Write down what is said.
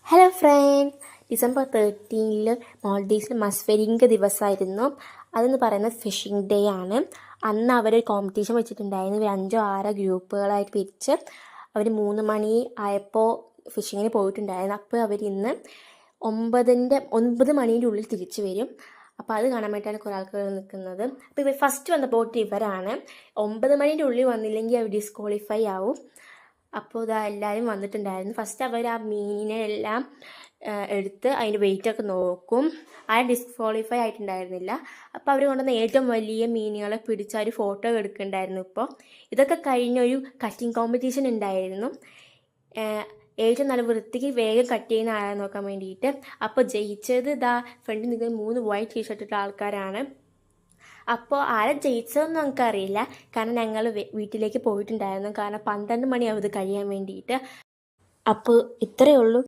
Hello friends, December 13 മാൾഡീവ്സിൽ മസ്ഫെരിങ്ക ദിവസമായിരുന്നു. അതെന്ന് പറയുന്നത് ഫിഷിംഗ് ഡേ ആണ്. അന്ന് അവർ കോമ്പറ്റീഷൻ വെച്ചിട്ടുണ്ടായിരുന്നു. ഇവർ 5-6 ഗ്രൂപ്പുകളായിട്ട് പിരിച്ച് അവർ 3 മണി ആയപ്പോൾ ഫിഷിങ്ങിന് പോയിട്ടുണ്ടായിരുന്നു. അപ്പോൾ അവർ ഇന്ന് 9 മണീൻ്റെ ഉള്ളിൽ തിരിച്ചു വരും. അപ്പോൾ അത് കാണാൻ വേണ്ടിയിട്ടാണ് കുറേ ആൾക്കാർ നിൽക്കുന്നത്. അപ്പോൾ ഇവർ ഫസ്റ്റ് വന്ന ബോട്ട് ഇവരാണ്. 9 മണീൻ്റെ ഉള്ളിൽ വന്നില്ലെങ്കിൽ അവർ ഡിസ്ക്വാളിഫൈ ആവും. അപ്പോൾ ഇതാ എല്ലാവരും വന്നിട്ടുണ്ടായിരുന്നു. ഫസ്റ്റ് അവർ ആ മീനിനെ എല്ലാം എടുത്ത് അതിൻ്റെ വെയിറ്റൊക്കെ നോക്കും. ആരും ഡിസ്ക്വാളിഫൈ ആയിട്ടുണ്ടായിരുന്നില്ല. അപ്പോൾ അവർ കൊണ്ടുവന്ന ഏറ്റവും വലിയ മീനുകളെ പിടിച്ച് ഒരു ഫോട്ടോ എടുക്കുന്നുണ്ടായിരുന്നു. ഇപ്പോൾ ഇതൊക്കെ കഴിഞ്ഞൊരു കട്ടിങ് കോമ്പറ്റീഷൻ ഉണ്ടായിരുന്നു. ഏറ്റവും നല്ല വൃത്തിക്ക് വേഗം കട്ട് ചെയ്യുന്ന ആളെ നോക്കാൻ വേണ്ടിയിട്ട്. അപ്പോൾ ജയിച്ചത് ഇതാ ഫ്രണ്ടിൽ നിൽക്കുന്ന 3 വൈറ്റ് ടീഷർട്ട് ഇട്ട ആൾക്കാരാണ്. അപ്പോൾ ആരെ ജയിച്ചതെന്ന് നമുക്കറിയില്ല, കാരണം ഞങ്ങൾ വീട്ടിലേക്ക് പോയിട്ടുണ്ടായിരുന്നു. കാരണം 12 മണിയാവും ഇത് കഴിയാൻ വേണ്ടിയിട്ട്. അപ്പോൾ ഇത്രയേ ഉള്ളൂ.